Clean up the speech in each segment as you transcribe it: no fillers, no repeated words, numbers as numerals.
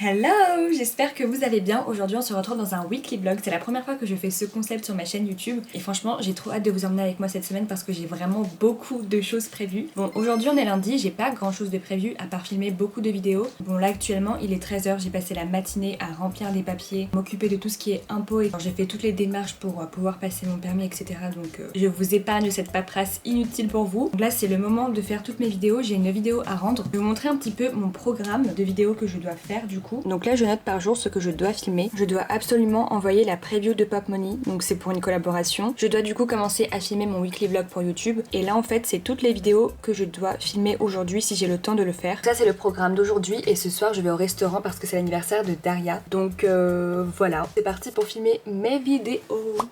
Hello, j'espère que vous allez bien. Aujourd'hui on se retrouve dans un weekly vlog. C'est la première fois que je fais ce concept sur ma chaîne YouTube et franchement j'ai trop hâte de vous emmener avec moi cette semaine parce que j'ai vraiment beaucoup de choses prévues. Bon, aujourd'hui on est lundi, j'ai pas grand chose de prévu à part filmer beaucoup de vidéos. Bon, là actuellement il est 13h, j'ai passé la matinée à remplir les papiers, m'occuper de tout ce qui est impôts et j'ai fait toutes les démarches pour pouvoir passer mon permis, etc. Donc je vous épargne cette paperasse inutile pour vous. Donc là c'est le moment de faire toutes mes vidéos. J'ai une vidéo à rendre. Je vais vous montrer un petit peu mon programme de vidéos que je dois faire du coup. Donc là je note par jour ce que je dois filmer. Je dois absolument envoyer la preview de Pop Money, donc c'est pour une collaboration. Je dois du coup commencer à filmer mon weekly vlog pour YouTube. Et là en fait c'est toutes les vidéos que je dois filmer aujourd'hui si j'ai le temps de le faire. Ça c'est le programme d'aujourd'hui et ce soir je vais au restaurant parce que c'est l'anniversaire de Daria. Donc voilà, c'est parti pour filmer mes vidéos.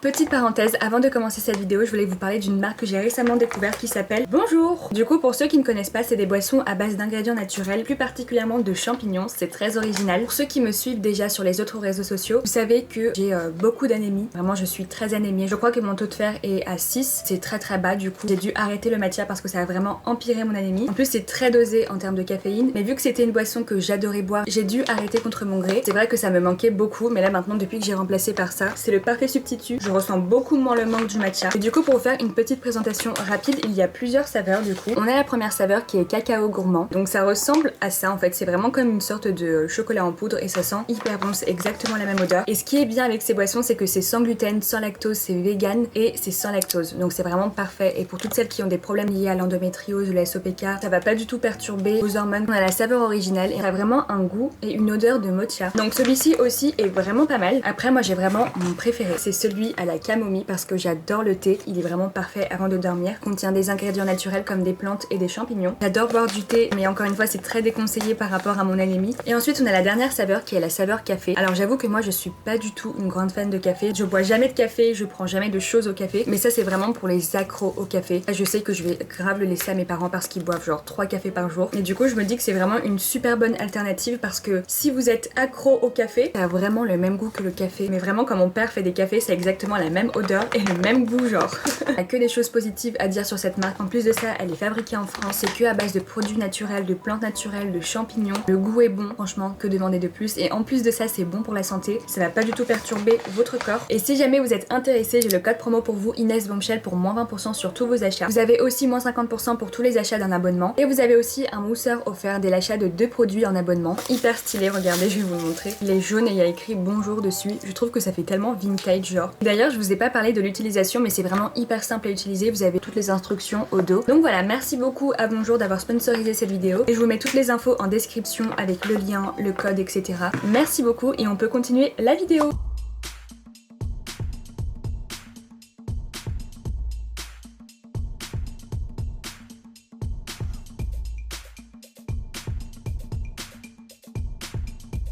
Petite parenthèse, avant de commencer cette vidéo, je voulais vous parler d'une marque que j'ai récemment découverte qui s'appelle Bonjour. Du coup pour ceux qui ne connaissent pas, c'est des boissons à base d'ingrédients naturels, plus particulièrement de champignons. C'est très original. Pour ceux qui me suivent déjà sur les autres réseaux sociaux, vous savez que j'ai beaucoup d'anémie. Vraiment je suis très anémiée. Je crois que mon taux de fer est à 6. C'est très bas du coup. J'ai dû arrêter le matcha parce que ça a vraiment empiré mon anémie. En plus c'est très dosé en termes de caféine. Mais vu que c'était une boisson que j'adorais boire, j'ai dû arrêter contre mon gré. C'est vrai que ça me manquait beaucoup. Mais là maintenant depuis que j'ai remplacé par ça, c'est le parfait substitut. Je ressens beaucoup moins le manque du matcha. Et du coup pour vous faire une petite présentation rapide, il y a plusieurs saveurs du coup. On a la première saveur qui est cacao gourmand. Donc ça ressemble à ça en fait. C'est vraiment comme une sorte de chocolat en poudre et ça sent hyper bon, c'est exactement la même odeur. Et ce qui est bien avec ces boissons, c'est que c'est sans gluten, sans lactose, c'est vegan et c'est sans lactose. Donc c'est vraiment parfait. Et pour toutes celles qui ont des problèmes liés à l'endométriose ou la SOPK, ça va pas du tout perturber vos hormones. On a la saveur originale et on a vraiment un goût et une odeur de mocha. Donc celui-ci aussi est vraiment pas mal. Après moi j'ai vraiment mon préféré, c'est celui à la camomille parce que j'adore le thé. Il est vraiment parfait avant de dormir. Il contient des ingrédients naturels comme des plantes et des champignons. J'adore boire du thé, mais encore une fois c'est très déconseillé par rapport à mon anémie. Et ensuite on a la dernière saveur qui est la saveur café. Alors j'avoue que moi je suis pas du tout une grande fan de café. Je bois jamais de café, je prends jamais de choses au café. Mais ça c'est vraiment pour les accros au café. Là, je sais que je vais grave le laisser à mes parents parce qu'ils boivent genre 3 cafés par jour. Et du coup je me dis que c'est vraiment une super bonne alternative parce que si vous êtes accro au café, ça a vraiment le même goût que le café. Mais vraiment quand mon père fait des cafés, c'est exactement la même odeur et le même goût genre. Il n'y a que des choses positives à dire sur cette marque. En plus de ça, elle est fabriquée en France. C'est que à base de produits naturels, de plantes naturelles, de champignons. Le goût est bon, franchement, que demander de plus. Et en plus de ça, c'est bon pour la santé. Ça va pas du tout perturber votre corps. Et si jamais vous êtes intéressé, j'ai le code promo pour vous, Inès Bombshell, pour moins 20% sur tous vos achats. Vous avez aussi moins 50% pour tous les achats d'un abonnement. Et vous avez aussi un mousseur offert dès l'achat de 2 produits en abonnement. Hyper stylé, regardez, je vais vous le montrer. Il est jaune et il y a écrit bonjour dessus. Je trouve que ça fait tellement vintage genre. D'ailleurs, je vous ai pas parlé de l'utilisation, mais c'est vraiment hyper simple à utiliser. Vous avez toutes les instructions au dos. Donc voilà, merci beaucoup à Bonjour d'avoir sponsorisé cette vidéo. Et je vous mets toutes les infos en description avec le lien, le code, etc. Merci beaucoup et on peut continuer la vidéo.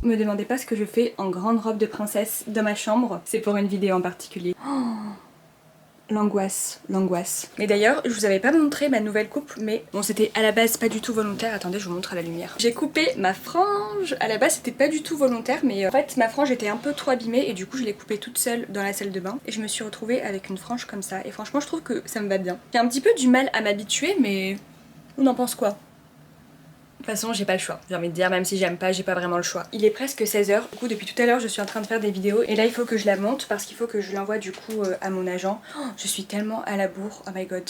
Me demandez pas ce que je fais en grande robe de princesse dans ma chambre, c'est pour une vidéo en particulier. Oh, l'angoisse, l'angoisse. Mais d'ailleurs, je vous avais pas montré ma nouvelle coupe, mais bon, c'était à la base pas du tout volontaire. Attendez, je vous montre à la lumière. J'ai coupé ma frange. À la base, c'était pas du tout volontaire, mais en fait, ma frange était un peu trop abîmée et du coup, je l'ai coupée toute seule dans la salle de bain. Et je me suis retrouvée avec une frange comme ça. Et franchement, je trouve que ça me va bien. J'ai un petit peu du mal à m'habituer, mais on en pense quoi? De toute façon j'ai pas le choix, j'ai envie de dire, même si j'aime pas, j'ai pas vraiment le choix. Il est presque 16h, du coup depuis tout à l'heure je suis en train de faire des vidéos et là il faut que je la monte parce qu'il faut que je l'envoie du coup à mon agent. Oh, je suis tellement à la bourre, oh my god.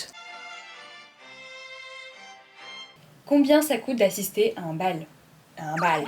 Combien ça coûte d'assister à un bal?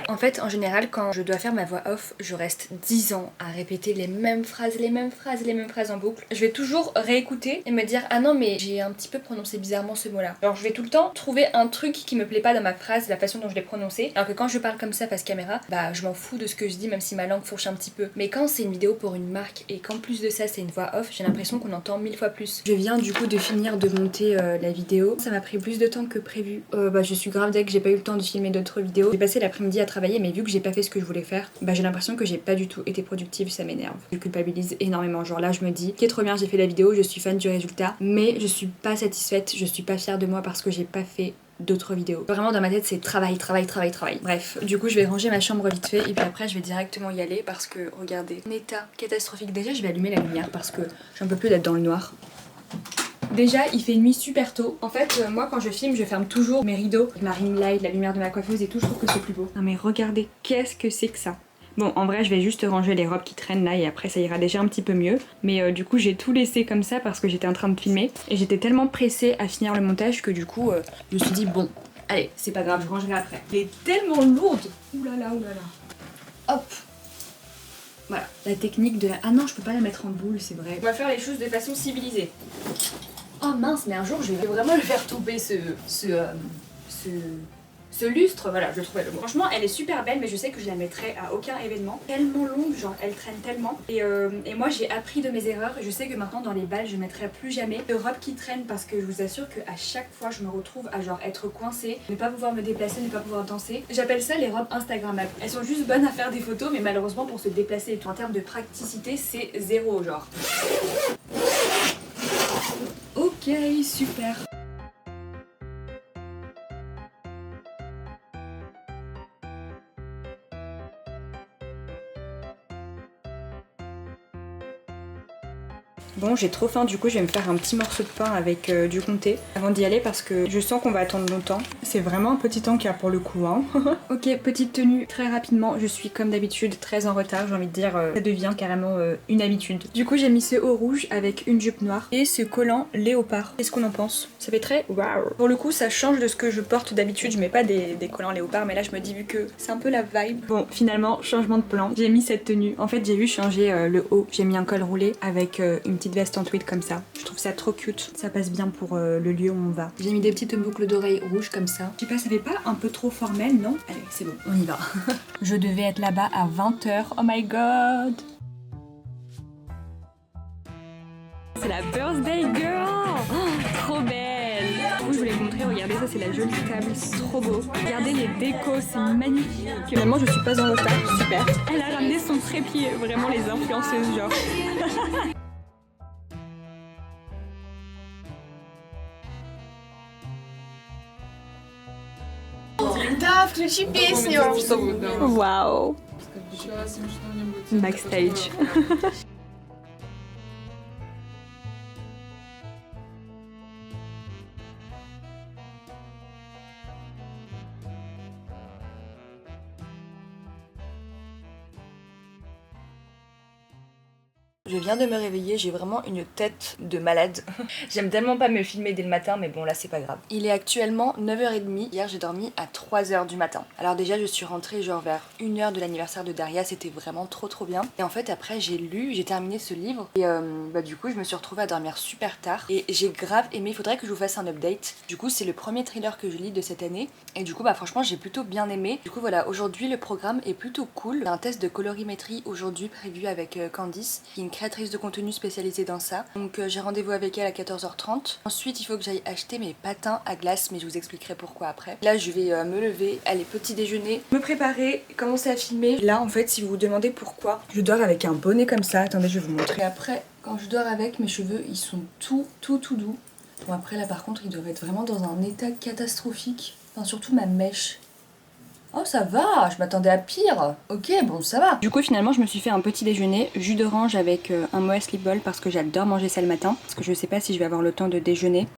En fait, en général, quand je dois faire ma voix off, je reste 10 ans à répéter les mêmes phrases, les mêmes phrases, les mêmes phrases en boucle. Je vais toujours réécouter et me dire ah non mais j'ai un petit peu prononcé bizarrement ce mot-là. Alors je vais tout le temps trouver un truc qui me plaît pas dans ma phrase, la façon dont je l'ai prononcé. Alors que quand je parle comme ça face caméra, bah je m'en fous de ce que je dis même si ma langue fourche un petit peu. Mais quand c'est une vidéo pour une marque et qu'en plus de ça c'est une voix off, j'ai l'impression qu'on entend 1000 fois plus. Je viens du coup de finir de monter la vidéo. Ça m'a pris plus de temps que prévu. Je suis grave dès que j'ai pas eu le temps de filmer d'autres vidéos. J'ai passé l'après-midi à travailler mais vu que j'ai pas fait ce que je voulais faire, bah j'ai l'impression que j'ai pas du tout été productive, ça m'énerve. Je culpabilise énormément, genre là je me dis, ok trop bien j'ai fait la vidéo, je suis fan du résultat, mais je suis pas satisfaite, je suis pas fière de moi parce que j'ai pas fait d'autres vidéos. Vraiment dans ma tête c'est travail, travail, travail, travail. Bref, du coup je vais ranger ma chambre vite fait et puis après je vais directement y aller parce que regardez, un état catastrophique. Déjà je vais allumer la lumière parce que j'en peux plus d'être dans le noir. Déjà, il fait nuit super tôt. En fait, moi quand je filme, je ferme toujours mes rideaux. Ma ring light, la lumière de ma coiffeuse et tout, je trouve que c'est plus beau. Non mais regardez, qu'est-ce que c'est que ça? Bon, en vrai, je vais juste ranger les robes qui traînent là et après ça ira déjà un petit peu mieux. Mais du coup, j'ai tout laissé comme ça parce que j'étais en train de filmer. Et j'étais tellement pressée à finir le montage que du coup, je me suis dit bon, allez, c'est pas grave, je rangerai après. Elle est tellement lourde. Ouh là là, ouh là là. Hop. Voilà, la technique de la... Ah non, je peux pas la mettre en boule, c'est vrai. On va faire les choses de façon civilisée. Oh mince, mais un jour, je vais vraiment le faire tomber ce lustre, voilà, je trouvais le mot. Franchement, elle est super belle, mais je sais que je la mettrai à aucun événement. Tellement longue, genre, elle traîne tellement. Et moi, j'ai appris de mes erreurs. Je sais que maintenant, dans les balles, je mettrai plus jamais de robes qui traînent parce que je vous assure qu'à chaque fois, je me retrouve à genre être coincée, ne pas pouvoir me déplacer, ne pas pouvoir danser. J'appelle ça les robes Instagrammables. Elles sont juste bonnes à faire des photos, mais malheureusement, pour se déplacer et tout, en termes de praticité, c'est zéro, genre. Ok, super. Bon, j'ai trop faim, du coup je vais me faire un petit morceau de pain avec du comté avant d'y aller parce que je sens qu'on va attendre longtemps. C'est vraiment un petit encart pour le coup, hein. Ok, petite tenue, très rapidement, je suis comme d'habitude très en retard, j'ai envie de dire, ça devient carrément une habitude. Du coup j'ai mis ce haut rouge avec une jupe noire et ce collant léopard. Qu'est-ce qu'on en pense? Ça fait très waouh. Pour le coup ça change de ce que je porte d'habitude, je mets pas des collants léopard, mais là je me dis vu que c'est un peu la vibe. Bon, finalement, changement de plan, j'ai mis cette tenue. En fait j'ai vu changer le haut, j'ai mis un col roulé avec une petite veste en tweed comme ça. Je trouve ça trop cute. Ça passe bien pour le lieu où on va. J'ai mis des petites boucles d'oreilles rouges comme ça. Je sais pas, ça fait pas un peu trop formel, non? Allez, c'est bon, on y va. Je devais être là-bas à 20 h. Oh my god! C'est la birthday girl! Oh, trop belle! Du coup, je voulais vous montrer, regardez ça, c'est la jolie table, c'est trop beau. Regardez les décos, c'est magnifique. Finalement, je suis pas en retard, super. Elle a ramené son trépied, vraiment les influenceuses, genre. Да, включи песню. Wow. Backstage. Je viens de me réveiller, j'ai vraiment une tête de malade. J'aime tellement pas me filmer dès le matin, mais bon là c'est pas grave. Il est actuellement 9 h 30, hier j'ai dormi à 3 h du matin. Alors déjà je suis rentrée genre vers 1 h de l'anniversaire de Daria, c'était vraiment trop bien. Et en fait après j'ai terminé ce livre et du coup je me suis retrouvée à dormir super tard. Et j'ai grave aimé, il faudrait que je vous fasse un update. Du coup c'est le premier thriller que je lis de cette année. Et du coup franchement j'ai plutôt bien aimé. Du coup voilà, aujourd'hui le programme est plutôt cool. Il y a un test de colorimétrie aujourd'hui prévu avec Candice, qui est une créatrice de contenu spécialisée dans ça. Donc j'ai rendez-vous avec elle à 14 h 30. Ensuite il faut que j'aille acheter mes patins à glace, mais je vous expliquerai pourquoi après. Là je vais me lever, aller petit déjeuner, me préparer, commencer à filmer. Là en fait si vous vous demandez pourquoi je dors avec un bonnet comme ça, attendez je vais vous montrer. Après quand je dors avec, mes cheveux ils sont tout doux. Bon après là par contre ils doivent être vraiment dans un état catastrophique. Enfin surtout ma mèche. Oh ça va, je m'attendais à pire. Ok, bon ça va. Du coup finalement je me suis fait un petit déjeuner, jus d'orange avec un Moët Lip Ball parce que j'adore manger ça le matin. Parce que je sais pas si je vais avoir le temps de déjeuner.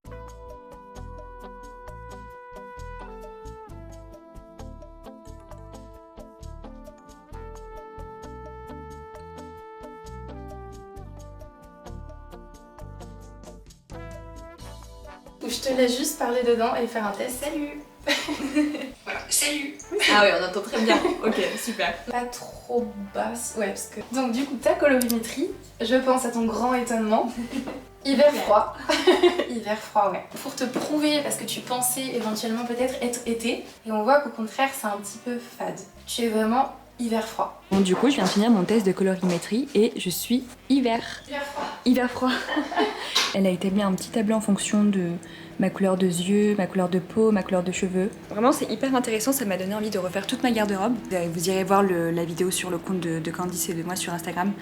Je te laisse juste parler dedans et faire un test. Salut. Voilà, salut. Ah ouais, on entend très bien. Ok, super. Pas trop basse. Ouais, parce que... Donc du coup, ta colorimétrie, je pense à ton grand étonnement. Hiver froid. Hiver froid, ouais. Pour te prouver, parce que tu pensais éventuellement peut-être être été, et on voit qu'au contraire, c'est un petit peu fade. Tu es vraiment hiver froid. Bon du coup, je viens de finir mon test de colorimétrie et je suis hiver. Hiver froid. Hiver froid. Elle a établi un petit tableau en fonction de ma couleur de yeux, ma couleur de peau, ma couleur de cheveux. Vraiment c'est hyper intéressant, ça m'a donné envie de refaire toute ma garde-robe. Vous irez voir la vidéo sur le compte de Candice et de moi sur Instagram.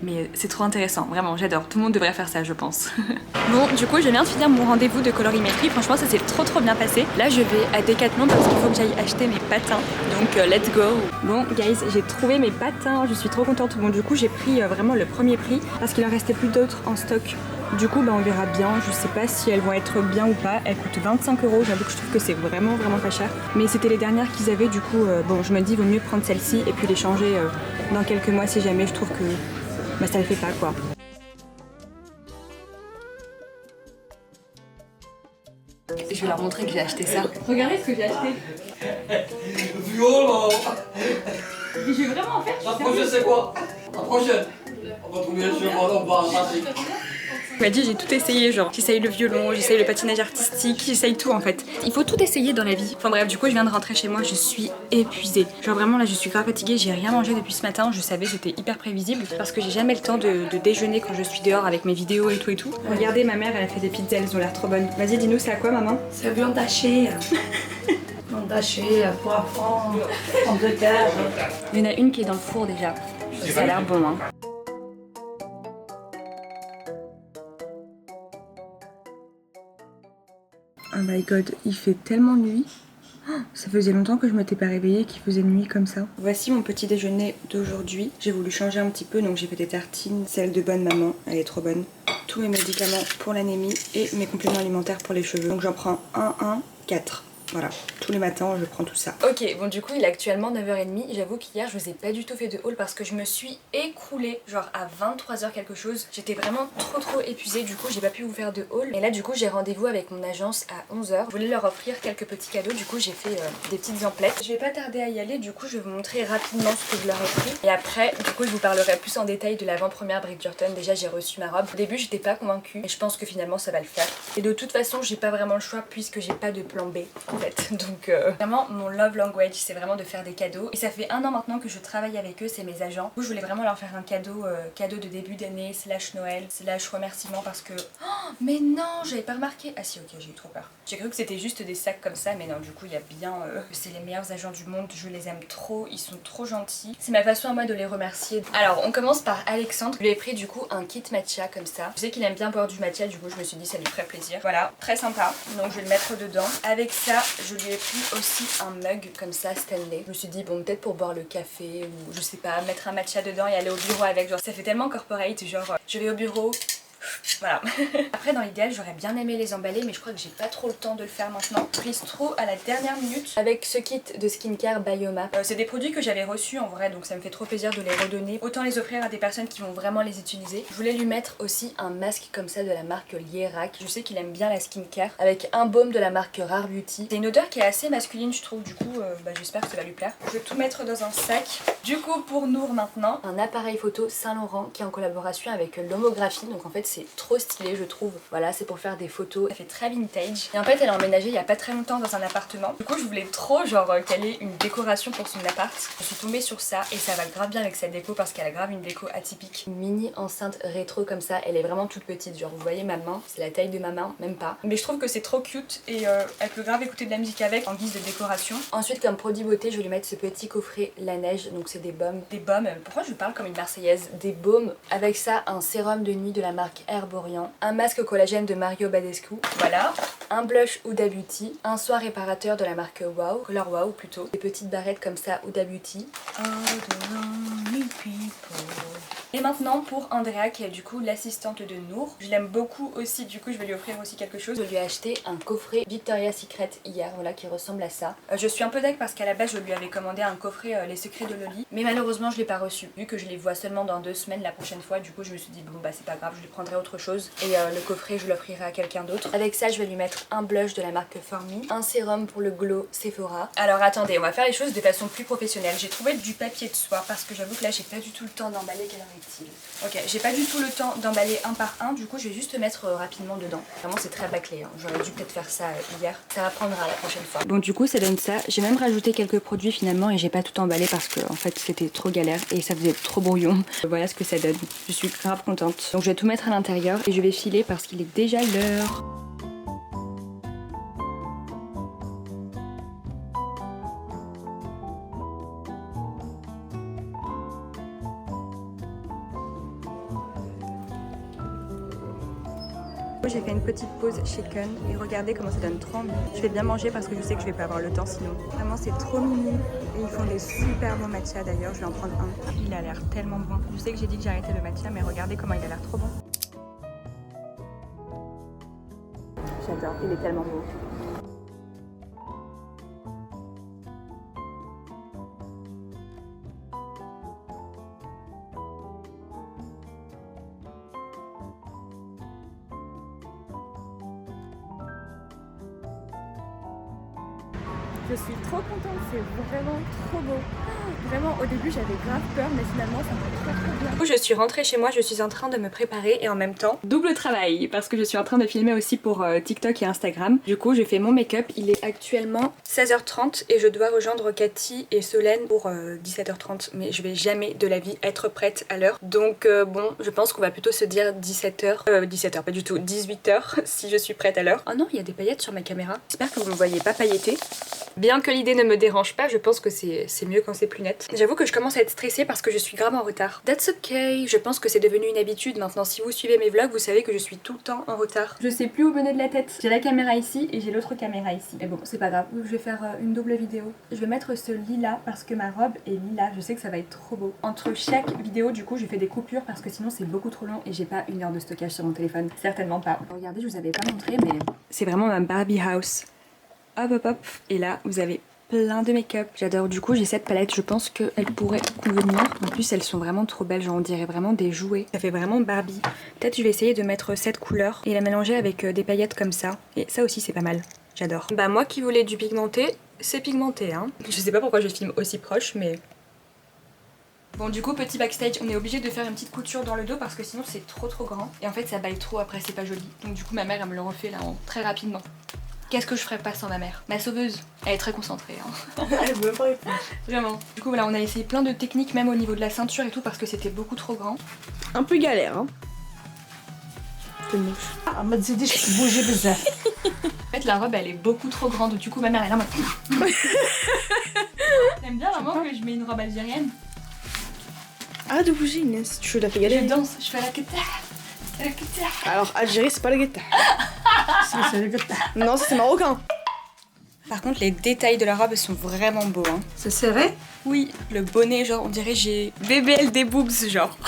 Mais c'est trop intéressant, vraiment j'adore, tout le monde devrait faire ça je pense. Bon du coup je viens de finir mon rendez-vous de colorimétrie, franchement ça s'est trop bien passé. Là je vais à Decathlon parce qu'il faut que j'aille acheter mes patins, donc let's go. Bon guys, j'ai trouvé mes patins, je suis trop contente. Bon du coup j'ai pris vraiment le premier prix parce qu'il en restait plus d'autres en stock Du coup on verra bien, je sais pas si elles vont être bien ou pas. Elles coûtent 25 €, j'avoue que je trouve que c'est vraiment pas cher. Mais c'était les dernières qu'ils avaient, du coup bon je me dis vaut mieux prendre celle-ci et puis les changer dans quelques mois si jamais je trouve que bah, ça le fait pas quoi. Je vais leur montrer que j'ai acheté ça. Regardez ce que j'ai acheté. Violent. Et je vais vraiment en faire. La prochaine c'est quoi? La prochaine. On va trouver un cheval en bas, Patrick. Il m'a dit j'ai tout essayé, genre j'essaye le violon, j'essaye le patinage artistique, j'essaye tout en fait. Il faut tout essayer dans la vie. Enfin bref, du coup je viens de rentrer chez moi, je suis épuisée. Genre vraiment là je suis grave fatiguée, j'ai rien mangé depuis ce matin, je savais c'était hyper prévisible parce que j'ai jamais le temps de déjeuner quand je suis dehors avec mes vidéos et tout et tout. Regardez ma mère elle a fait des pizzas, elles ont l'air trop bonnes. Vas-y dis-nous c'est à quoi maman? C'est viande hachée. Viande hachée, poivron, pommes de terre. Il y en a une qui est dans le four déjà. Ça a l'air bon hein. Oh my god, il fait tellement nuit. Ça faisait longtemps que je m'étais pas réveillée qu'il faisait nuit comme ça. Voici mon petit déjeuner d'aujourd'hui. J'ai voulu changer un petit peu donc j'ai fait des tartines, celle de bonne maman, elle est trop bonne. Tous mes médicaments pour l'anémie et mes compléments alimentaires pour les cheveux. Donc j'en prends 4. Voilà, tous les matins je prends tout ça. Ok, bon du coup il est actuellement 9h30. J'avoue qu'hier je vous ai pas du tout fait de haul parce que je me suis écroulée genre à 23h quelque chose. J'étais vraiment trop épuisée, du coup j'ai pas pu vous faire de haul. Et là du coup j'ai rendez-vous avec mon agence à 11h. Je voulais leur offrir quelques petits cadeaux, du coup j'ai fait des petites emplettes. Je vais pas tarder à y aller, du coup je vais vous montrer rapidement ce que je leur ai pris. Et après du coup je vous parlerai plus en détail de l'avant-première Bridgerton. Déjà j'ai reçu ma robe. Au début j'étais pas convaincue mais je pense que finalement ça va le faire. Et de toute façon j'ai pas vraiment le choix puisque j'ai pas de plan B. Donc vraiment mon love language c'est vraiment de faire des cadeaux et ça fait 1 an maintenant que je travaille avec eux, c'est mes agents. Du coup je voulais vraiment leur faire un cadeau de début d'année / Noël / remerciement parce que oh, mais non j'avais pas remarqué. Ah si ok j'ai eu trop peur. J'ai cru que c'était juste des sacs comme ça mais non du coup il y a bien c'est les meilleurs agents du monde, je les aime trop, ils sont trop gentils. C'est ma façon à moi de les remercier. Alors on commence par Alexandre, je lui ai pris du coup un kit matcha comme ça. Je sais qu'il aime bien boire du matcha, du coup je me suis dit ça lui ferait plaisir. Voilà, très sympa, donc je vais le mettre dedans. Avec ça je lui ai pris aussi un mug comme ça Stanley. Je me suis dit bon peut-être pour boire le café ou je sais pas, mettre un matcha dedans et aller au bureau avec, genre ça fait tellement corporate, genre je vais au bureau. Voilà. Après dans l'idéal j'aurais bien aimé les emballer mais je crois que j'ai pas trop le temps de le faire maintenant. Prise trop à la dernière minute avec ce kit de skincare Bioma. C'est des produits que j'avais reçus en vrai donc ça me fait trop plaisir de les redonner. Autant les offrir à des personnes qui vont vraiment les utiliser. Je voulais lui mettre aussi un masque comme ça de la marque Lierac. Je sais qu'il aime bien la skincare avec un baume de la marque Rare Beauty. C'est une odeur qui est assez masculine je trouve, du coup j'espère que ça va lui plaire. Je vais tout mettre dans un sac. Du coup pour Nour maintenant, un appareil photo Saint Laurent qui est en collaboration avec l'homographie, donc en fait c'est trop stylé je trouve. Voilà, c'est pour faire des photos, ça fait très vintage. Et en fait elle a emménagé il y a pas très longtemps dans un appartement. Du coup je voulais trop genre qu'elle ait une décoration pour son appart. Je suis tombée sur ça et ça va grave bien avec cette déco parce qu'elle a grave une déco atypique. Une mini enceinte rétro comme ça, elle est vraiment toute petite, genre vous voyez ma main, c'est la taille de ma main, même pas. Mais je trouve que c'est trop cute et elle peut grave écouter de la musique avec en guise de décoration. Ensuite comme produit beauté je vais lui mettre ce petit coffret La Neige, donc c'est des baumes. Des baumes, pourquoi je parle comme une marseillaise? Des baumes. Avec ça un sérum de nuit de la marque Herborian, un masque collagène de Mario Badescu, voilà, un blush Huda Beauty, un soin réparateur de la marque Wow, Color Wow plutôt, des petites barrettes comme ça Huda Beauty. Et maintenant pour Andrea qui est du coup l'assistante de Nour. Je l'aime beaucoup aussi, du coup je vais lui offrir aussi quelque chose. Je lui ai acheté un coffret Victoria's Secret hier, voilà, qui ressemble à ça. Je suis un peu deg parce qu'à la base je lui avais commandé un coffret Les Secrets de Loli, mais malheureusement je l'ai pas reçu. Vu que je les vois seulement dans 2 semaines la prochaine fois, du coup je me suis dit bon bah c'est pas grave, je lui prendrai autre chose. Et le coffret je l'offrirai à quelqu'un d'autre. Avec ça je vais lui mettre un blush de la marque For Me, un sérum pour le glow Sephora. Alors attendez, on va faire les choses de façon plus professionnelle. J'ai trouvé du papier de soie parce que j'avoue que là j'ai pas du tout le temps d'emballer. Quelle heure est-il? Ok, j'ai pas du tout le temps d'emballer un par un, du coup je vais juste mettre rapidement dedans. Vraiment c'est très bâclé, hein. J'aurais dû peut-être faire ça hier. Ça apprendra la prochaine fois. Bon du coup ça donne ça. J'ai même rajouté quelques produits finalement et j'ai pas tout emballé parce que en fait c'était trop galère et ça faisait trop brouillon. Voilà ce que ça donne. Je suis grave contente. Donc je vais tout mettre à l'intérieur et je vais filer parce qu'il est déjà l'heure. J'ai fait une petite pause shaken et regardez comment ça donne trop envie. Je vais bien manger parce que je sais que je vais pas avoir le temps sinon. Vraiment c'est trop mimi et ils font des super bons matchas d'ailleurs, je vais en prendre un. Il a l'air tellement bon. Je sais que j'ai dit que j'arrêtais le matcha mais regardez comment il a l'air trop bon. J'adore, il est tellement beau. Je suis trop contente, c'est vraiment trop beau. Vraiment, au début j'avais grave peur, mais finalement ça m'a trop bien. Du coup, je suis rentrée chez moi, je suis en train de me préparer et en même temps double travail parce que je suis en train de filmer aussi pour TikTok et Instagram. Du coup, j'ai fait mon make-up. Il est actuellement 16h30 et je dois rejoindre Cathy et Solène pour 17h30. Mais je vais jamais de la vie être prête à l'heure. Donc bon, je pense qu'on va plutôt se dire 17h. 17h, pas du tout, 18h si je suis prête à l'heure. Oh non, il y a des paillettes sur ma caméra. J'espère que vous ne me voyez pas pailleter. Bien que l'idée ne me dérange pas, je pense que c'est mieux quand c'est plus net. J'avoue que je commence à être stressée parce que je suis grave en retard. That's okay, je pense que c'est devenu une habitude maintenant. Si vous suivez mes vlogs, vous savez que je suis tout le temps en retard. Je sais plus où mener de la tête. J'ai la caméra ici et j'ai l'autre caméra ici. Mais bon, c'est pas grave, je vais faire une double vidéo. Je vais mettre ce lilas parce que ma robe est lilas, je sais que ça va être trop beau. Entre chaque vidéo, du coup, je fais des coupures parce que sinon c'est beaucoup trop long et j'ai pas 1 heure de stockage sur mon téléphone. Certainement pas. Regardez, je vous avais pas montré, mais c'est vraiment ma Barbie house. Hop hop hop. Et là, vous avez plein de make-up. J'adore. Du coup, j'ai cette palette. Je pense qu'elle pourrait convenir. En plus, elles sont vraiment trop belles. Genre, on dirait vraiment des jouets. Ça fait vraiment Barbie. Peut-être je vais essayer de mettre cette couleur et la mélanger avec des paillettes comme ça. Et ça aussi, c'est pas mal. J'adore. Bah, moi qui voulais du pigmenté, c'est pigmenté, hein. Je sais pas pourquoi je filme aussi proche, mais... Bon, du coup, petit backstage, on est obligé de faire une petite couture dans le dos parce que sinon c'est trop grand. Et en fait, ça baille trop après, c'est pas joli. Donc du coup, ma mère, elle me le refait là très rapidement. Qu'est-ce que je ferais pas sans ma mère? Ma sauveuse, elle est très concentrée. Hein. Elle veut pas répondre. Vraiment. Du coup, voilà, on a essayé plein de techniques, même au niveau de la ceinture et tout, parce que c'était beaucoup trop grand. Un peu galère, hein. En fait, la robe, elle est beaucoup trop grande. Du coup, ma mère, elle est là en mode... T'aimes bien vraiment que je mets une robe algérienne? Ah, de bouger, Inès. Tu l'as fait Je galérer. danse, je fais la guetta. Alors, Algérie, c'est pas la guetta. c'est le guetta. Non, ça c'est marocain. Par contre, les détails de la robe sont vraiment beaux. Hein. C'est serré? Oui, le bonnet, genre, on dirait j'ai BBL boobs, genre.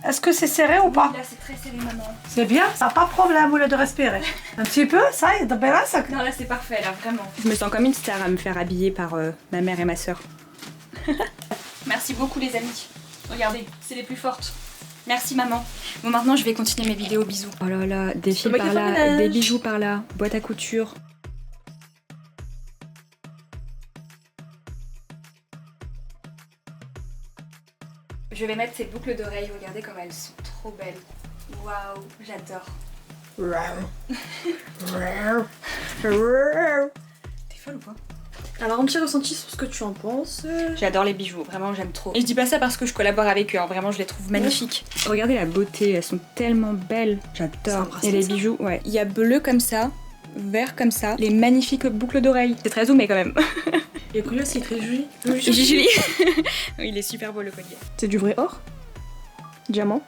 Est-ce que c'est serré ou pas? Là, c'est très serré, maman. C'est bien, ça n'a pas de problème au lieu de respirer. Un petit peu, ça y est, ça. Non, là, c'est parfait, là, vraiment. Je me sens comme une star à me faire habiller par ma mère et ma soeur. Merci beaucoup, les amis. Regardez, c'est les plus fortes. Merci maman. Bon, maintenant je vais continuer mes vidéos. Bisous. Oh là là, des fils par là, des bijoux par là, boîte à couture. Je vais mettre ces boucles d'oreilles. Regardez comme elles sont trop belles. Waouh, j'adore. T'es folle ou quoi? Alors, un petit ressenti sur ce que tu en penses. J'adore les bijoux, vraiment j'aime trop. Et je dis pas ça parce que je collabore avec eux, hein. Vraiment je les trouve magnifiques. Regardez la beauté, elles sont tellement belles, j'adore. Et les bijoux, ouais. Il y a bleu comme ça, vert comme ça, les magnifiques boucles d'oreilles. C'est très zoomé quand même. Et le collier aussi est très joli. Joli. Il est super beau le collier. C'est du vrai or? Diamant?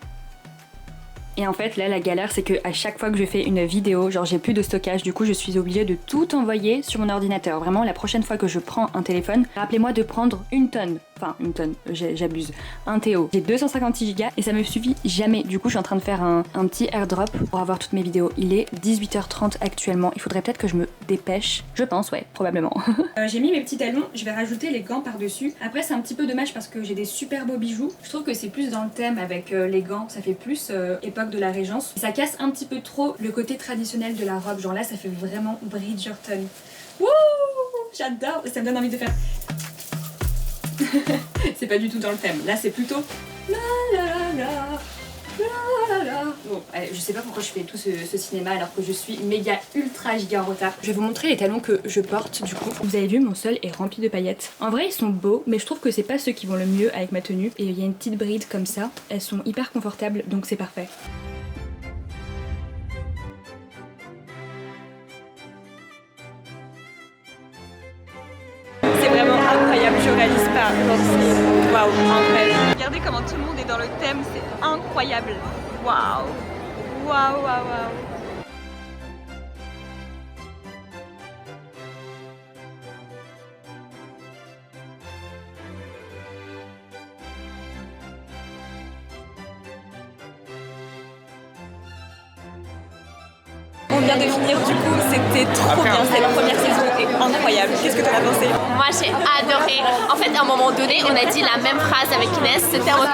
Et en fait là la galère c'est que à chaque fois que je fais une vidéo, genre j'ai plus de stockage, du coup je suis obligée de tout envoyer sur mon ordinateur. Vraiment la prochaine fois que je prends un téléphone, rappelez-moi de prendre 1 tonne. Enfin 1 tonne, j'abuse. Un Théo. J'ai 256 Go et ça me suffit jamais. Du coup je suis en train de faire un petit airdrop pour avoir toutes mes vidéos. Il est 18h30 actuellement. Il faudrait peut-être que je me dépêche. Je pense, ouais, probablement. J'ai mis mes petits talons, je vais rajouter les gants par-dessus. Après c'est un petit peu dommage parce que j'ai des super beaux bijoux. Je trouve que c'est plus dans le thème avec les gants. Ça fait plus époque de la Régence. Et ça casse un petit peu trop le côté traditionnel de la robe. Genre là ça fait vraiment Bridgerton. Wouh, j'adore. Ça me donne envie de faire... C'est pas du tout dans le thème. Là c'est plutôt... La la la la la. Bon, allez, je sais pas pourquoi je fais tout ce cinéma alors que je suis méga ultra giga en retard. Je vais vous montrer les talons que je porte du coup. Vous avez vu, mon sol est rempli de paillettes. En vrai ils sont beaux, mais je trouve que c'est pas ceux qui vont le mieux avec ma tenue. Et il y a une petite bride comme ça. Elles sont hyper confortables donc c'est parfait. C'est vraiment incroyable, je réalise pas. Waouh, incroyable. Regardez comment tout le monde est dans le thème, c'est incroyable. Waouh, waouh, waouh, waouh. On vient de finir du C'était trop bien, cette première saison est incroyable. Qu'est-ce que t'en as pensé? Moi j'ai adoré. En fait, à un moment donné, on a dit la même phrase avec Inès. C'était en mode,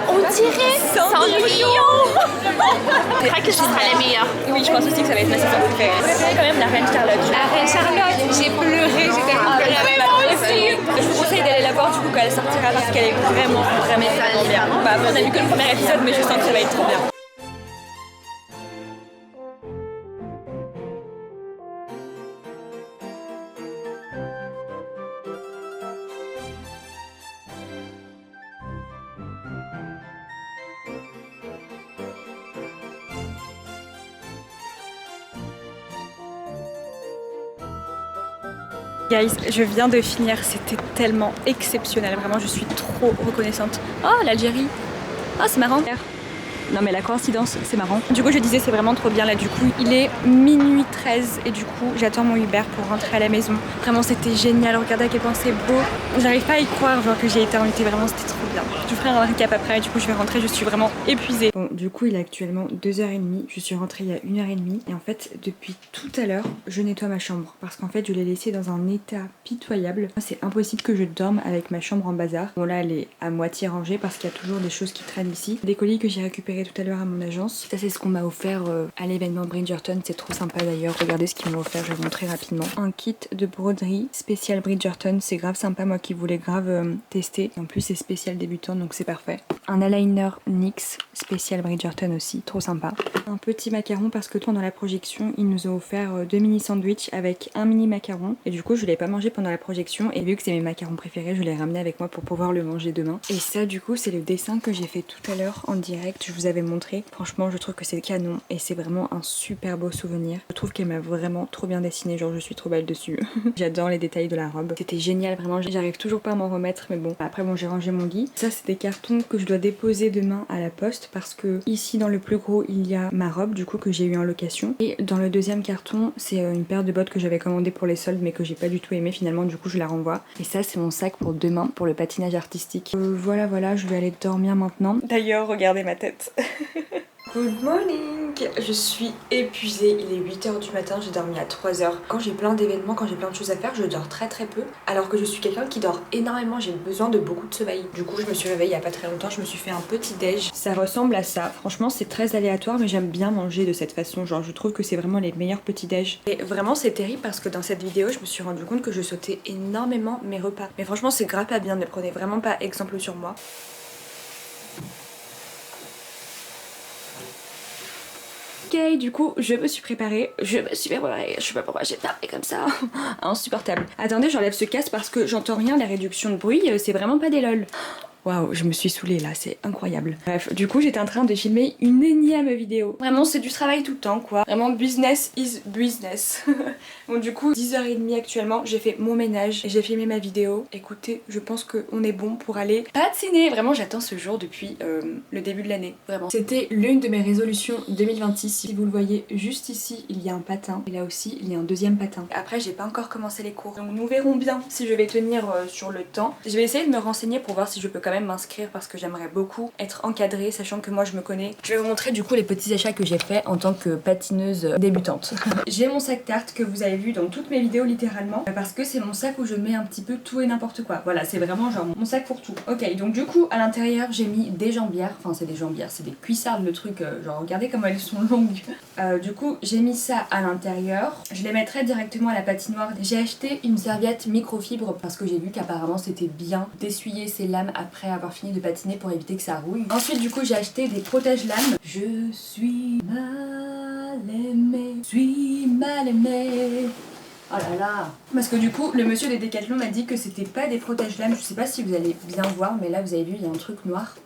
on dirait Cendrillon. Je crois que ce sera la meilleure. Oui, je pense aussi que ça va être ma saison préférée. J'ai préféré quand même la Reine Charlotte. La Reine Charlotte, j'ai pleuré, j'ai tellement pleuré avec la aussi. Je vous conseille d'aller la voir du coup quand elle sortira parce qu'elle est vraiment bien. Bah, on a vu que le premier épisode, mais je sens que ça va être trop bien. Guys, je viens de finir, c'était tellement exceptionnel, vraiment je suis trop reconnaissante. Oh l'Algérie, oh c'est marrant. Non mais la coïncidence, c'est marrant. Du coup je disais c'est vraiment trop bien là, du coup il est minuit 13 et du coup j'attends mon Uber pour rentrer à la maison. Vraiment c'était génial, regardez à quel point c'est beau. J'arrive pas à y croire genre que j'ai été invitée, vraiment c'était trop bien. Je vous ferai un récap après, du coup je vais rentrer, je suis vraiment épuisée. Bon du coup il est actuellement 2h30, je suis rentrée il y a 1h30 et en fait depuis tout à l'heure je nettoie ma chambre parce qu'en fait je l'ai laissée dans un état pitoyable. C'est impossible que je dorme avec ma chambre en bazar. Bon là elle est à moitié rangée parce qu'il y a toujours des choses qui traînent ici. Des colis que j'ai récupérés tout à l'heure à mon agence. Ça c'est ce qu'on m'a offert à l'événement Bridgerton, c'est trop sympa d'ailleurs. Regardez ce qu'ils m'ont offert, je vais vous montrer rapidement. Un kit de broderie spécial Bridgerton, c'est grave sympa, moi qui voulais grave tester. En plus c'est spécial débutant donc c'est parfait. Un eyeliner NYX spécial Bridgerton aussi, trop sympa. Un petit macaron parce que pendant la projection ils nous ont offert 2 mini sandwichs avec un mini macaron et du coup je l'ai pas mangé pendant la projection et vu que c'est mes macarons préférés je l'ai ramené avec moi pour pouvoir le manger demain. Et ça du coup c'est le dessin que j'ai fait tout à l'heure en direct, je vous avais montré. Franchement je trouve que c'est canon et c'est vraiment un super beau souvenir. Je trouve qu'elle m'a vraiment trop bien dessiné, genre je suis trop belle dessus. J'adore les détails de la robe, c'était génial vraiment, j'arrive toujours pas à m'en remettre mais bon. Après bon j'ai rangé mon lit. Ça c'est des cartons que je dois déposer demain à la poste parce que ici dans le plus gros il y a ma robe du coup que j'ai eu en location et dans le deuxième carton c'est une paire de bottes que j'avais commandé pour les soldes mais que j'ai pas du tout aimé finalement, du coup je la renvoie. Et ça c'est mon sac pour demain pour le patinage artistique. Voilà je vais aller dormir maintenant. D'ailleurs regardez ma tête. Good morning! Je suis épuisée, il est 8h du matin, j'ai dormi à 3h. Quand j'ai plein d'événements, quand j'ai plein de choses à faire, je dors très peu. Alors que je suis quelqu'un qui dort énormément, j'ai besoin de beaucoup de sommeil. Du coup je me suis réveillée il y a pas très longtemps, je me suis fait un petit déj. Ça ressemble à ça, franchement c'est très aléatoire mais j'aime bien manger de cette façon. Genre je trouve que c'est vraiment les meilleurs petits déj. Et vraiment c'est terrible parce que dans cette vidéo je me suis rendu compte que je sautais énormément mes repas. Mais franchement c'est grave pas bien, ne prenez vraiment pas exemple sur moi. Ok, du coup, je me suis préparée, je sais pas pourquoi j'ai parlé comme ça, insupportable. Attendez, j'enlève ce casque parce que j'entends rien, la réduction de bruit, c'est vraiment pas des lol. Waouh, je me suis saoulée là, c'est incroyable. Bref, du coup j'étais en train de filmer une énième vidéo. Vraiment c'est du travail tout le temps quoi. Vraiment business is business. Bon du coup 10h30 actuellement, j'ai fait mon ménage et j'ai filmé ma vidéo. Écoutez, je pense qu'on est bon pour aller patiner. Vraiment j'attends ce jour depuis le début de l'année. Vraiment. C'était l'une de mes résolutions 2026. Si vous le voyez juste ici, il y a un patin. Et là aussi il y a un deuxième patin. Après j'ai pas encore commencé les cours. Donc nous verrons bien si je vais tenir sur le temps. Je vais essayer de me renseigner pour voir si je peux quand même m'inscrire parce que j'aimerais beaucoup être encadrée sachant que moi je me connais. Je vais vous montrer du coup les petits achats que j'ai fait en tant que patineuse débutante. J'ai mon sac Tarte que vous avez vu dans toutes mes vidéos littéralement parce que c'est mon sac où je mets un petit peu tout et n'importe quoi. Voilà, c'est vraiment genre mon sac pour tout. Ok, donc du coup à l'intérieur j'ai mis des jambières, enfin c'est des jambières, c'est des cuissardes le truc, genre regardez comment elles sont longues. Du coup j'ai mis ça à l'intérieur, je les mettrai directement à la patinoire. J'ai acheté une serviette microfibre parce que j'ai vu qu'apparemment c'était bien d'essuyer ses lames après avoir fini de patiner pour éviter que ça rouille. Ensuite du coup j'ai acheté des protège-lames. Je suis mal aimée. Oh là là. Parce que du coup le monsieur des Décathlon m'a dit que c'était pas des protège-lames. Je sais pas si vous allez bien voir mais là vous avez vu il y a un truc noir.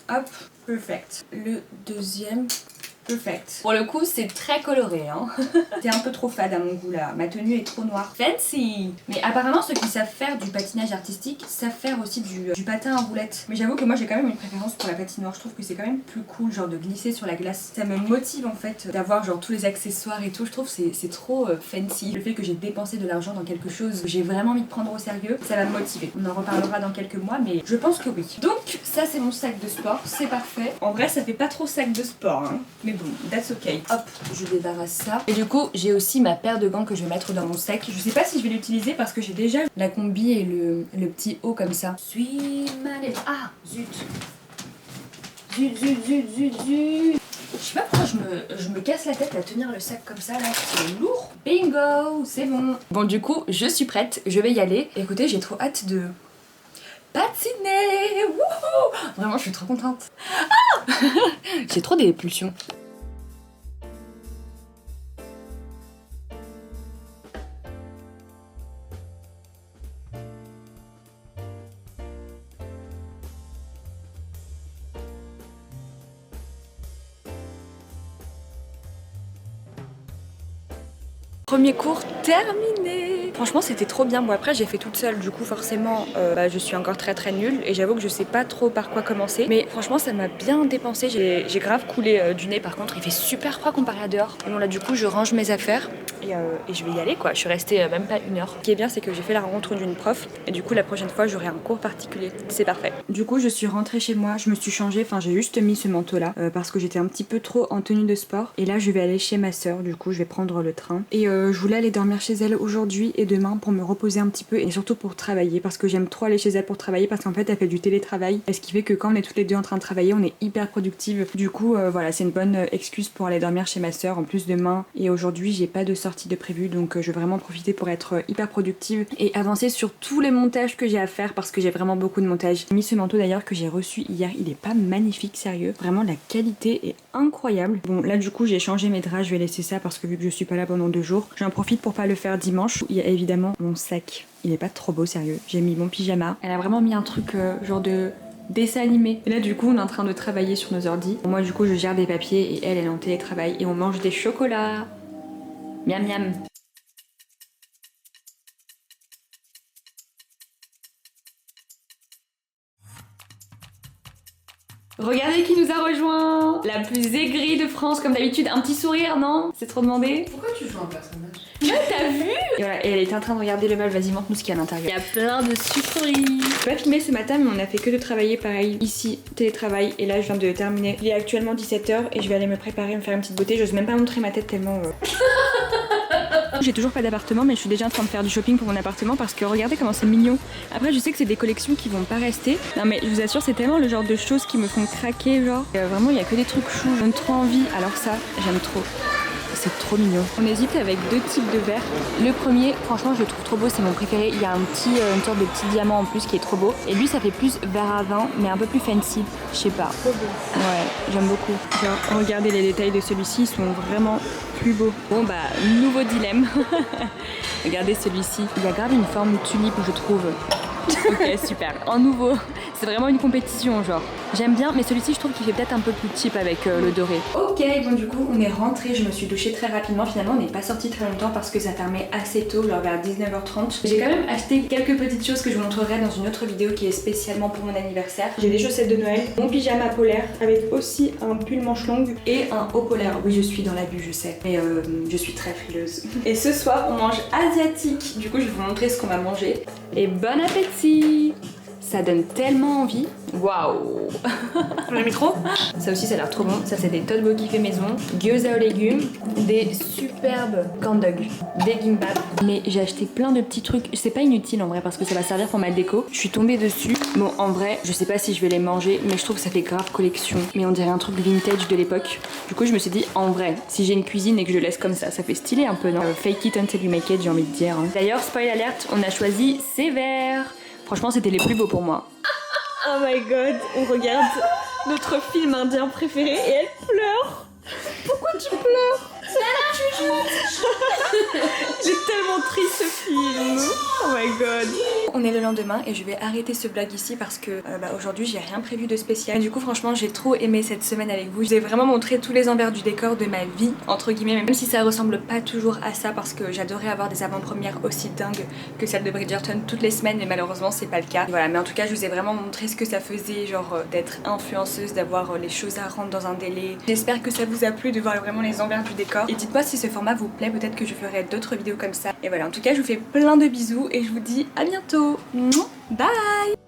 Hop, perfect. Le deuxième. Perfect. Pour le coup c'est très coloré hein. C'est un peu trop fade à mon goût là, ma tenue est trop noire. Fancy. Mais apparemment ceux qui savent faire du patinage artistique savent faire aussi du patin à roulettes. Mais j'avoue que moi j'ai quand même une préférence pour la patinoire, je trouve que c'est quand même plus cool genre de glisser sur la glace. Ça me motive en fait d'avoir genre tous les accessoires et tout, je trouve c'est trop fancy. Le fait que j'ai dépensé de l'argent dans quelque chose que j'ai vraiment envie de prendre au sérieux, ça va me motiver. On en reparlera dans quelques mois mais je pense que oui. Donc ça c'est mon sac de sport, c'est parfait. En vrai ça fait pas trop sac de sport hein. Mais bon. bon, that's ok. Hop, je débarrasse ça. Et du coup, j'ai aussi ma paire de gants que je vais mettre dans mon sac. Je sais pas si je vais l'utiliser parce que j'ai déjà la combi et le petit haut comme ça. Ah, zut. Zut. Je sais pas pourquoi je me casse la tête à tenir le sac comme ça là, c'est lourd. Bingo, c'est bon. Bon du coup, je suis prête, je vais y aller. Écoutez, j'ai trop hâte de patiner. Wouhou! Vraiment, je suis trop contente. Ah j'ai trop des pulsions. Premier cours terminé. Franchement c'était trop bien. Bon après j'ai fait toute seule, du coup forcément je suis encore très nulle et j'avoue que je sais pas trop par quoi commencer. Mais franchement ça m'a bien dépensé. J'ai grave coulé du nez par contre. Il fait super froid comparé à dehors. Et bon là du coup je range mes affaires et je vais y aller quoi. Je suis restée même pas 1 heure. Ce qui est bien c'est que j'ai fait la rencontre d'une prof et du coup la prochaine fois j'aurai un cours particulier. C'est parfait. Du coup je suis rentrée chez moi, je me suis changée, enfin j'ai juste mis ce manteau là parce que j'étais un petit peu trop en tenue de sport. Et là je vais aller chez ma soeur, du coup je vais prendre le train. Et je voulais aller dormir chez elle aujourd'hui et demain pour me reposer un petit peu et surtout pour travailler parce que j'aime trop aller chez elle pour travailler parce qu'en fait elle fait du télétravail et ce qui fait que quand on est toutes les deux en train de travailler on est hyper productive. Du coup voilà, c'est une bonne excuse pour aller dormir chez ma soeur. En plus demain et aujourd'hui j'ai pas de sortie de prévu donc je vais vraiment profiter pour être hyper productive et avancer sur tous les montages que j'ai à faire parce que j'ai vraiment beaucoup de montages. J'ai mis ce manteau d'ailleurs que j'ai reçu hier, il est pas magnifique, sérieux, vraiment la qualité est incroyable. Bon là du coup j'ai changé mes draps, je vais laisser ça parce que vu que je suis pas là pendant 2 jours, j'en profite pour pas le faire dimanche. Il y a évidemment mon sac, il est pas trop beau sérieux, j'ai mis mon pyjama. Elle a vraiment mis un truc genre de dessin animé. Et là du coup on est en train de travailler sur nos ordi. Moi du coup je gère des papiers et elle est en télétravail et on mange des chocolats. Miam miam. Regardez qui nous a rejoint. La plus aigrie de France comme d'habitude. Un petit sourire, non? C'est trop demandé. Pourquoi tu joues un personnage? Ouais, t'as vu? Et voilà, et elle était en train de regarder le bal. Vas-y, montre-nous ce qu'il y a à l'intérieur. Il y a plein de sucreries. Je vais pas filmer ce matin, mais on a fait que de travailler pareil. Ici, télétravail. Et là, je viens de terminer. Il est actuellement 17h et je vais aller me préparer, me faire une petite beauté. J'ose même pas montrer ma tête tellement... J'ai toujours pas d'appartement mais je suis déjà en train de faire du shopping pour mon appartement parce que regardez comment c'est mignon. Après je sais que c'est des collections qui vont pas rester. Non mais je vous assure c'est tellement le genre de choses qui me font craquer genre. Vraiment il y a que des trucs choux, je donne trop envie. Alors ça j'aime trop. C'est trop mignon. On hésite avec 2 types de verres. Le premier, franchement, je le trouve trop beau, c'est mon préféré. Il y a une sorte de petit diamant en plus qui est trop beau. Et lui, ça fait plus verre à vin, mais un peu plus fancy. Je sais pas. Trop beau. Ouais, j'aime beaucoup. Genre, regardez les détails de celui-ci, ils sont vraiment plus beaux. Bon bah, nouveau dilemme. Regardez celui-ci. Il y a grave une forme tulipe, je trouve. Ok, super. En nouveau. C'est vraiment une compétition, genre. J'aime bien, mais celui-ci, je trouve qu'il fait peut-être un peu plus cheap avec le doré. Ok, bon du coup, on est rentré. Je me suis douchée très rapidement. Finalement, on n'est pas sorti très longtemps parce que ça fermait assez tôt, genre vers 19h30. J'ai quand même acheté quelques petites choses que je vous montrerai dans une autre vidéo qui est spécialement pour mon anniversaire. J'ai des chaussettes de Noël, mon pyjama polaire avec aussi un pull manche longue et un haut polaire. Oui, je suis dans l'abus, je sais, mais je suis très frileuse. Et ce soir, on mange asiatique. Du coup, je vais vous montrer ce qu'on va manger. Et bon appétit! Ça donne tellement envie. Waouh! On a mis trop? Ça aussi, ça a l'air trop bon. Ça, c'est des tteokbokki fait maison, gyoza aux légumes, des superbes corn-dogs, des gimbap. Mais j'ai acheté plein de petits trucs. C'est pas inutile en vrai parce que ça va servir pour ma déco. Je suis tombée dessus. Bon, en vrai, je sais pas si je vais les manger, mais je trouve que ça fait grave collection. Mais on dirait un truc vintage de l'époque. Du coup, je me suis dit, en vrai, si j'ai une cuisine et que je laisse comme ça fait stylé un peu, non? Fake it until you make it, j'ai envie de dire. D'ailleurs, spoil alert, on a choisi ces verres. Franchement, c'était les plus beaux pour moi. Oh my god, on regarde notre film indien préféré et elle pleure. Pourquoi tu pleures? J'ai tellement triste ce film. Oh my god. On est le lendemain et je vais arrêter ce vlog ici parce que aujourd'hui j'ai rien prévu de spécial. Et du coup franchement j'ai trop aimé cette semaine avec vous. Je vous ai vraiment montré tous les envers du décor de ma vie entre guillemets, même si ça ressemble pas toujours à ça parce que j'adorais avoir des avant-premières aussi dingues que celle de Bridgerton toutes les semaines mais malheureusement c'est pas le cas. Et voilà, mais en tout cas je vous ai vraiment montré ce que ça faisait genre d'être influenceuse, d'avoir les choses à rendre dans un délai. J'espère que ça vous a plu de voir vraiment les envers du décor et dites-moi si ce format vous plaît, peut-être que je ferai d'autres vidéos comme ça. Et voilà, en tout cas je vous fais plein de bisous et je vous dis à bientôt. Bye.